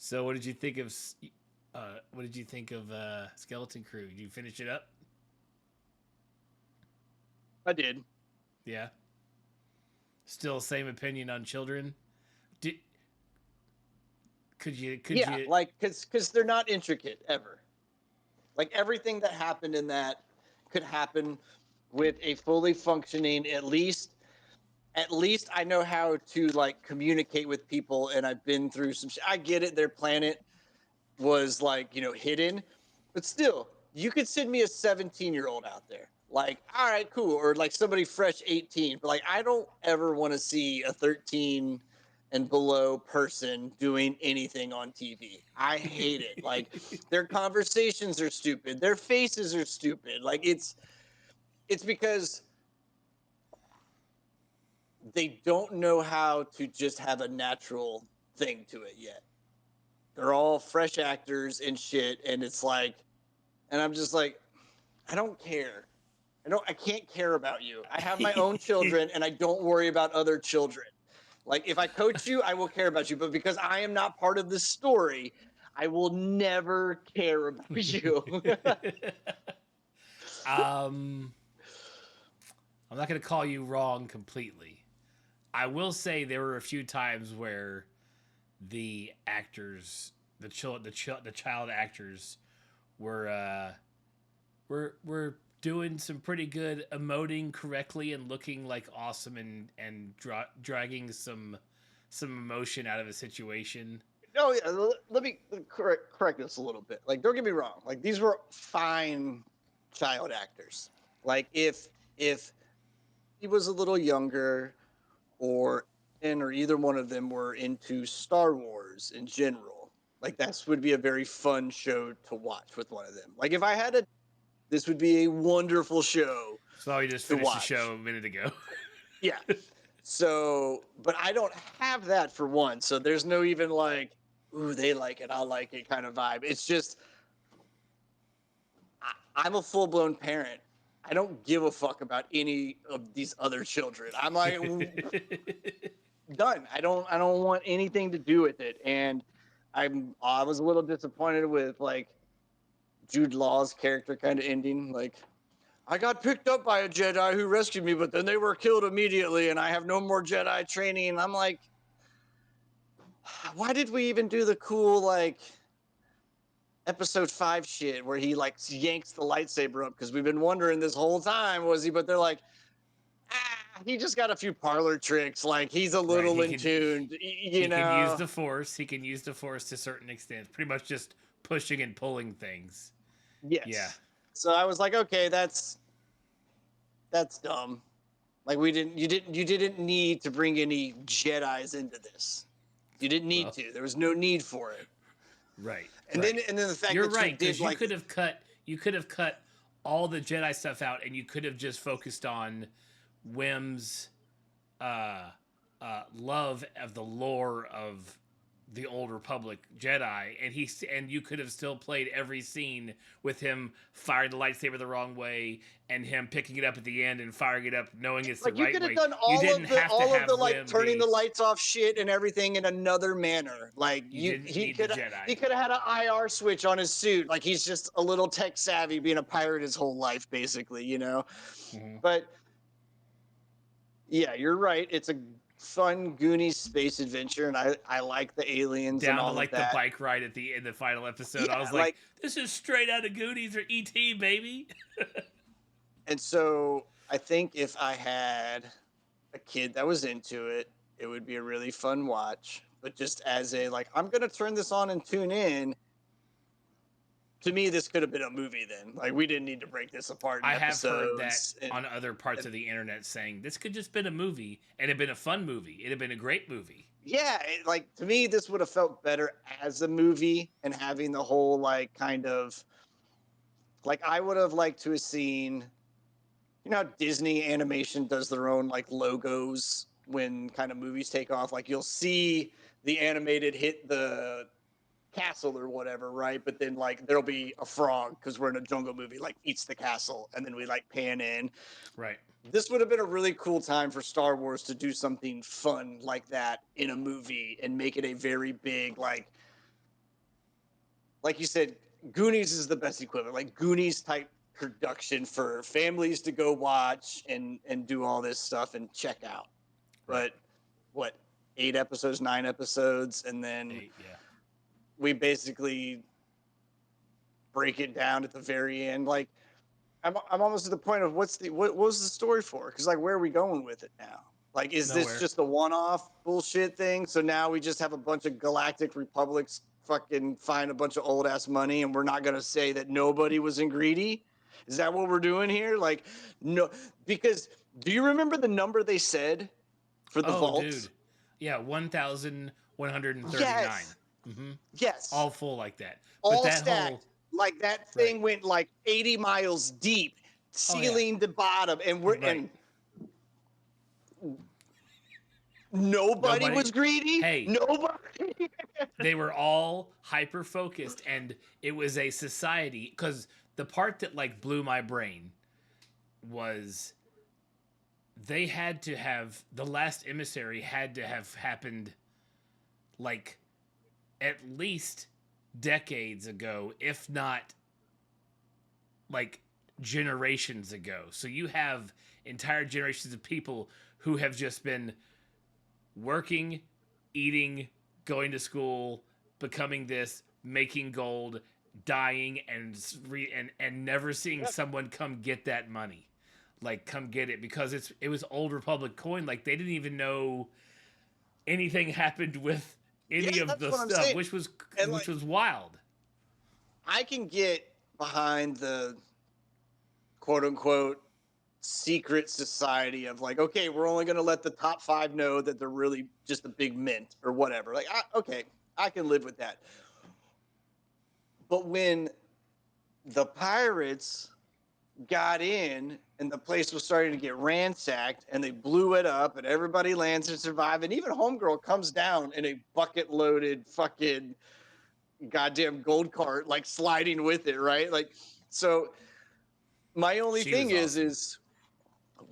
So, what did you think of Skeleton Crew? Did you finish it up? I did. Yeah. Still same opinion on children. Did could Yeah, you like because they're not intricate ever. Like everything that happened in that could happen with a fully functioning at least I know how to like communicate with people and I've been through some I get it, their planet was like, hidden, but still, you could send me a 17-year-old out there. Like, all right, cool. Or like somebody fresh 18. But like I don't ever want to see a 13 and below person doing anything on TV. I hate it. Like their conversations are stupid. Their faces are stupid. Like it's because they don't know how to just have a natural thing to it yet. They're all fresh actors and shit and it's like and I'm just like I don't care. I can't care about you. I have my own children and I don't worry about other children. Like if I coach you, I will care about you, but because I am not part of this story, I will never care about you. um I'm not going to call you wrong completely. I will say there were a few times where the actors, the child actors were we're doing some pretty good emoting correctly and looking like awesome and dragging some emotion out of a situation. No, yeah, let me correct this a little bit. Like, don't get me wrong. Like, these were fine child actors. Like, if he was a little younger, or either one of them were into Star Wars in general, like that would be a very fun show to watch with one of them. Like, if I had a, this would be a wonderful show So you just to finished the show watch. a minute ago. Yeah. So, but I don't have that for one. So there's no even like, ooh, they like it, I'll like it kind of vibe. It's just I'm a full blown parent. I don't give a fuck about any of these other children. I'm like done. I don't want anything to do with it. And I was a little disappointed with like Jude Law's character kind of ending. Like I got picked up by a Jedi who rescued me, but then they were killed immediately, and I have no more Jedi training. And I'm like, why did we even do the cool like episode 5 shit where he like yanks the lightsaber up? Because we've been wondering this whole time, was he? But they're like, he just got a few parlor tricks. Like he's a Right. little in tuned, you He can use know. the force. He can use the force to certain extent. Pretty much just pushing and pulling things. Yeah. Yes. So I was like, okay, that's dumb. Like you didn't need to bring any Jedi's into this. You didn't need Well, to. There was no need for it. right. And then Right. and then the fact You're that you right did because like you could have cut all the Jedi stuff out and you could have just focused on Wim's uh, love of the lore of the old Republic Jedi, and you could have still played every scene with him firing the lightsaber the wrong way and him picking it up at the end and firing it up knowing it's the like you right could have way. done You all didn't of the have to all of the have like Wim turning the be. lights off shit and everything in another manner. Like You you didn't need the he Jedi. could have had an IR switch on his suit. Like he's just a little tech savvy being a pirate his whole life basically, you know. Mm-hmm. But yeah, you're right. It's a fun Goonies space adventure and I like the aliens and Down to all of like the that. bike ride at the in the final episode. I Yeah, was like, like this is straight out of Goonies or ET, baby. and so I think if I had a kid that was into it, it would be a really fun watch. But just as a like, I'm gonna turn this on and tune in. To me, this could have been a movie. Then, like, we didn't need to break this apart in I have heard that episodes. And, on other parts and of the internet saying this could just been a movie and it been a fun movie. It'd have been a great movie. yeah, like to me, this would have felt better as a movie and having the whole like kind of like I would have liked to have seen. You know how Disney animation does their own like logos when kind of movies take off. Like you'll see the animated hit the castle or whatever, right? But then like there'll be a frog because we're in a jungle movie, like eats the castle, and then we like pan in. Right. This would have been a really cool time for Star Wars to do something fun like that in a movie and make it a very big like like you said, Goonies is the best equivalent, like Goonies type production for families to go watch and do all this stuff and check out. Right. But what, 8 episodes, 9 episodes, and then 8, yeah. we basically break it down at the very end. Like I'm almost at the point of what was the story for? Because like where are we going with it now? Like is this Nowhere. just a one-off bullshit thing? So now we just have a bunch of galactic republics fucking find a bunch of old ass money, and we're not gonna say that nobody was in greedy? Is that what we're doing here? Like no, because do you remember the number they said for the Oh, vaults? dude. Yeah, 1,139. Yes, Mm-hmm. yes, All full like that. But all that whole stacked. Like that right. thing went like 80 miles deep, Oh yeah. ceiling to bottom, and we're Right. and nobody Nobody. was greedy. Hey, Nobody. they were all hyper focused, and it was a society. Because the part that like blew my brain was they had to have the last emissary had to have happened like at least decades ago, if not like generations ago. So you have entire generations of people who have just been working, eating, going to school, becoming this, making gold, dying, and never seeing Yep. someone come get that money, like come get it, because it was Old Republic coin. Like they didn't even know anything happened with Yeah, any of that's the what I'm stuff, saying. which was And like, wild. I can get behind the quote unquote secret society of like, okay, we're only going to let the top 5 know that they're really just a big mint or whatever. Like, okay, I can live with that. But when the pirates got in and the place was starting to get ransacked and they blew it up and everybody lands and survive, and even Homegirl comes down in a bucket loaded fucking goddamn gold cart, like sliding with it, right? Like, so my only She thing was awesome. is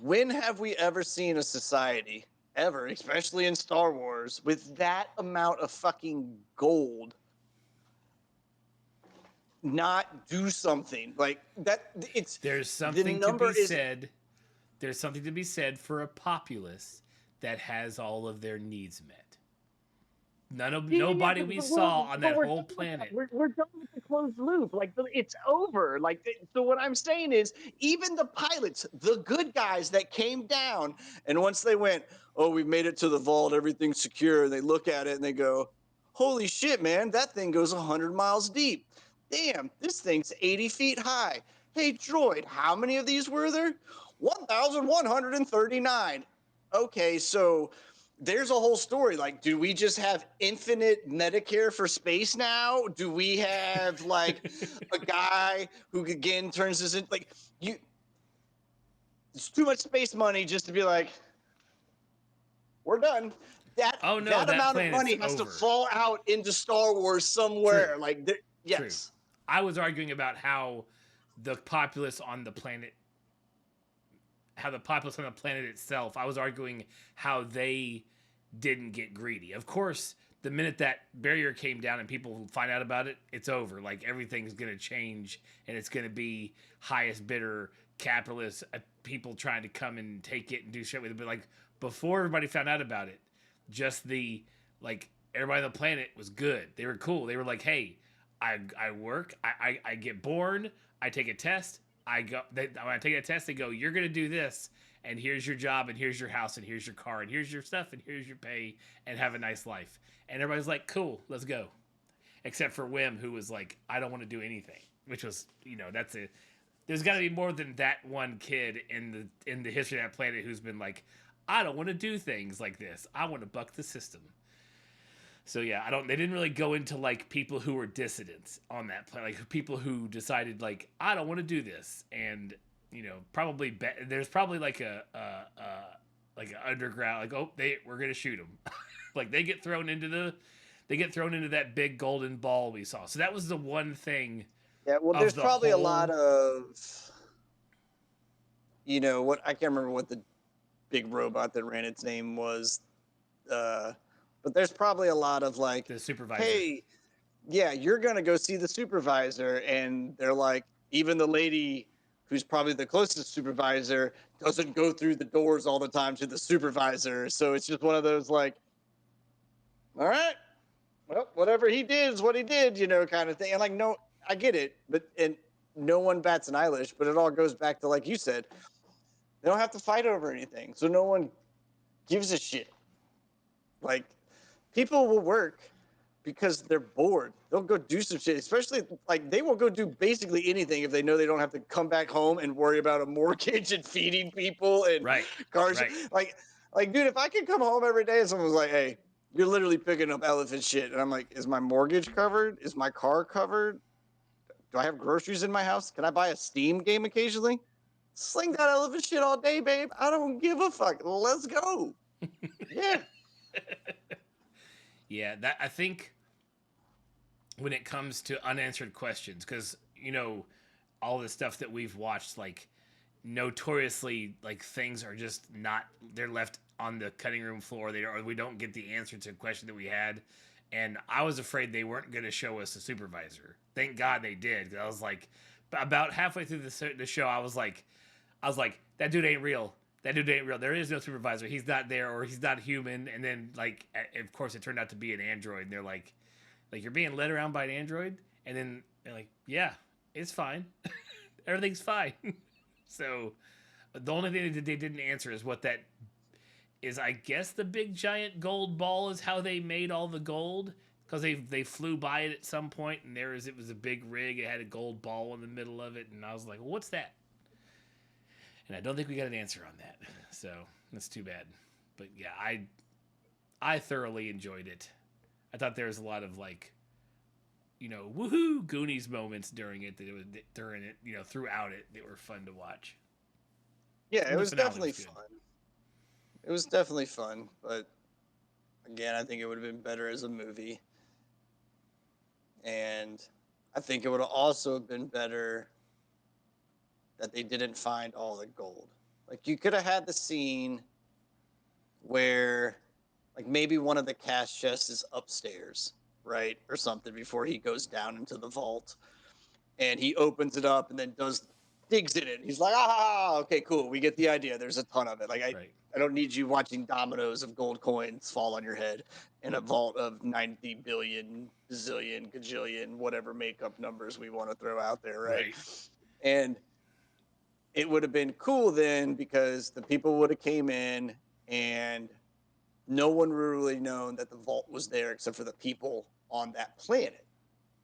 when have we ever seen a society ever, especially in Star Wars, with that amount of fucking gold not do something like that? It's There's the something to number be is said. There's something to be said for a populace that has all of their needs met. Yeah, Nobody we but saw on but that we're whole done with that. planet. We're done with the closed loop. Like it's over. Like, so what I'm saying is, even the pilots, the good guys that came down, and once they went, oh, we've made it to the vault, everything's secure, and they look at it and they go, holy shit, man, that thing goes 100 miles deep. Damn, this thing's 80 feet high. Hey, droid, how many of these were there? 1,139. Okay, so there's a whole story. Like, do we just have infinite Medicare for space now? Do we have like a guy who again turns this into like you? It's too much space money just to be like, we're done. That Oh no, that that amount of planet's money has to over. fall out into Star Wars True. somewhere. Like, True. yes, I was arguing about the populace on the planet how the populace on the planet itself, I was arguing how they didn't get greedy. Of course, the minute that barrier came down and people find out about it, it's over. Like everything's going to change and it's going to be highest bidder capitalist people trying to come and take it and do shit with it. But like before everybody found out about it, just the like everybody on the planet was good. They were cool. They were like, hey, I work, I get born, I take a test, when I take a test, they go, you're gonna do this, and here's your job, and here's your house, and here's your car, and here's your stuff, and here's your pay, and have a nice life. And everybody's like, cool, let's go. Except for Wim, who was like, I don't want to do anything, which was, that's a. There's got to be more than that one kid in the history of that planet who's been like, I don't want to do things like this. I want to buck the system. So yeah, I don't. They didn't really go into like people who were dissidents on that planet, like people who decided like I don't want to do this, and probably there's probably like like an underground like we're gonna shoot them, like they get thrown into that big golden ball we saw. So that was the one thing. yeah. Well, there's The probably a whole, lot of, what I can't remember what the big robot that ran its name was, but there's probably a lot of like, the supervisor. hey, yeah, you're gonna go see the supervisor, and they're like, even the lady who's probably the closest supervisor doesn't go through the doors all the time to the supervisor. So it's just one of those like, all right, well, whatever he did is what he did, kind of thing. And like, no, I get it, but and no one bats an eyelash, but it all goes back to like you said, they don't have to fight over anything, so no one gives a shit. Like, people will work because they're bored. They'll go do some shit, especially like they will go do basically anything if they know they don't have to come back home and worry about a mortgage and feeding people and Right. cars. Right. Like, dude, if I could come home every day and someone was like, "Hey, you're literally picking up elephant shit," and I'm like, "Is my mortgage covered? Is my car covered? Do I have groceries in my house? Can I buy a Steam game occasionally? Sling that elephant shit all day, babe. I don't give a fuck. Let's go." Yeah. Yeah, that I think when it comes to unanswered questions, because all the stuff that we've watched, like notoriously, like things are just not, they're left on the cutting room floor. Or we don't get the answer to a question that we had, and I was afraid they weren't going to show us a supervisor. Thank God they did. 'Cause I was like, about halfway through the show, I was like, that dude ain't real. That dude ain't real. There is no supervisor. He's not there, or he's not human. And then, like, of course, it turned out to be an android. And they're like you're being led around by an android. And then they're like, yeah, it's fine. Everything's fine. So the only thing that they didn't answer is what that is. I guess the big giant gold ball is how they made all the gold, because they flew by it at some point, and it was a big rig. It had a gold ball in the middle of it, and I was like, well, what's that? And I don't think we got an answer on that. So that's too bad. But yeah, I thoroughly enjoyed it. I thought there was a lot of like, woohoo Goonies moments during it. Throughout it, that were fun to watch. Yeah, And it the was finale definitely was good. fun. It was definitely fun, but again, I think it would have been better as a movie. And I think it would have also been better that they didn't find all the gold. Like, you could have had the scene where, like, maybe one of the cash chests is upstairs, right? Or something before he goes down into the vault. And he opens it up and then digs in it. He's like, okay, cool. We get the idea. There's a ton of it. Like, Right. I don't need you watching dominoes of gold coins fall on your head in a vault of 90 billion, zillion, gajillion, whatever makeup numbers we want to throw out there, right? And it would have been cool then, because the people would have came in and no one would really known that the vault was there except for the people on that planet.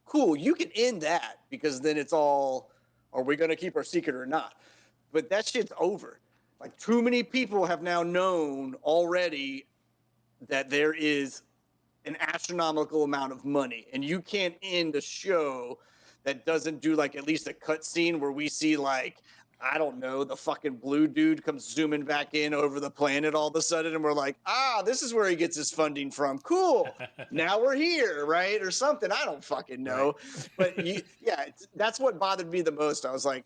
Cool, you can end that, because then it's all, are we going to keep our secret or not? But that shit's over. Like, too many people have now known already that there is an astronomical amount of money, and you can't end a show that doesn't do like at least a cut scene where we see, like, I don't know, the fucking blue dude comes zooming back in over the planet all of a sudden, and we're like, this is where he gets his funding from. Cool. Now we're here, right? Or something. I don't fucking know. But that's what bothered me the most. I was like,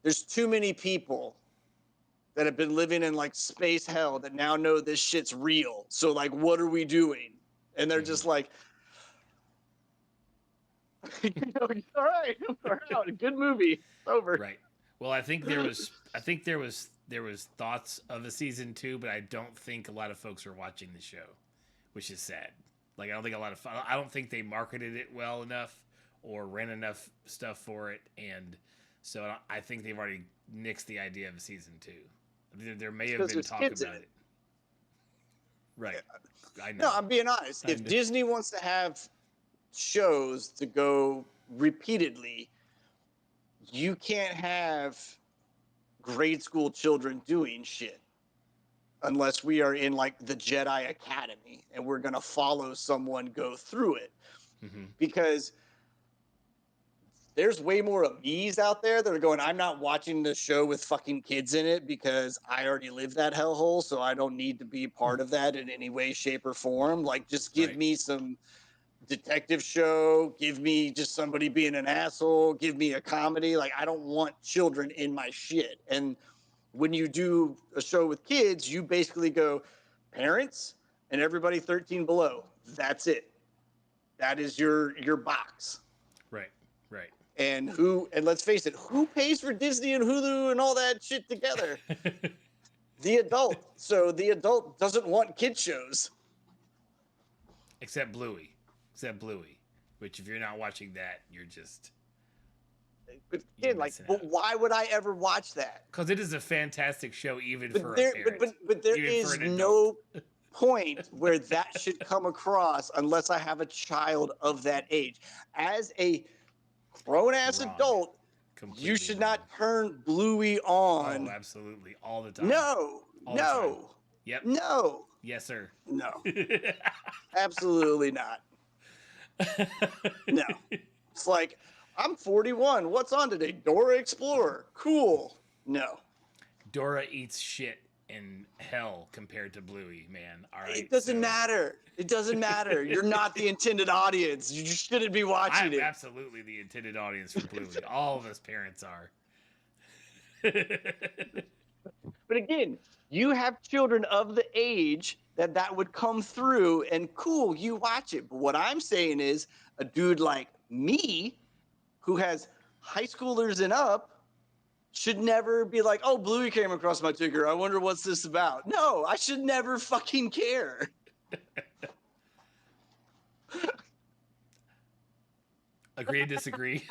there's too many people that have been living in like space hell that now know this shit's real. So like, what are we doing? And they're just like, all right, we're out. Good movie. It's over. Right. Well, I think there was thoughts of a season 2, but I don't think a lot of folks are watching the show, which is sad. Like, I don't think they marketed it well enough or ran enough stuff for it, and so I think they've already nixed the idea of a season 2. There may have been talk about it. Right. I know. No, I'm being honest. If Disney wants to have shows to go repeatedly, you can't have grade school children doing shit unless we are in like the Jedi Academy and we're going to follow someone go through it. Mm-hmm. Because there's way more of me's out there that are going, I'm not watching the show with fucking kids in it because I already live that hellhole, so I don't need to be part of that in any way, shape, or form. Like, just give me some detective show, give me just somebody being an asshole, give me a comedy. Like, I don't want children in my shit. And when you do a show with kids, you basically go parents and everybody 13 below. That's it. that is your box. Right. Right. And let's face it, who pays for Disney and Hulu and all that shit together? The adult. So the adult doesn't want kid shows. Except Bluey. Which if you're not watching that, you're just But You're again, like, missing but out. why would I ever watch that? because it is a fantastic show, even But for there, a parent. but there even for is an no point where that should come across unless I have a child of that age. As a grown ass Wrong. adult, Completely you should wrong. not turn Bluey Oh, on. absolutely, all the time. No, All the no, Yep. no, Yes, sir. no, absolutely not. No. It's like, I'm 41. What's on today? Dora Explorer. Cool. No. Dora eats shit in hell compared to Bluey, man. All right. It doesn't matter. It doesn't matter. You're not the intended audience. You just shouldn't be watching I'm it. absolutely the intended audience for Bluey. All of us parents are. But again, you have children of the age that would come through, and cool, you watch it. But what I'm saying is, a dude like me, who has high schoolers and up, should never be like, oh, Bluey came across my ticker. I wonder what's this about. No, I should never fucking care. Agree to disagree.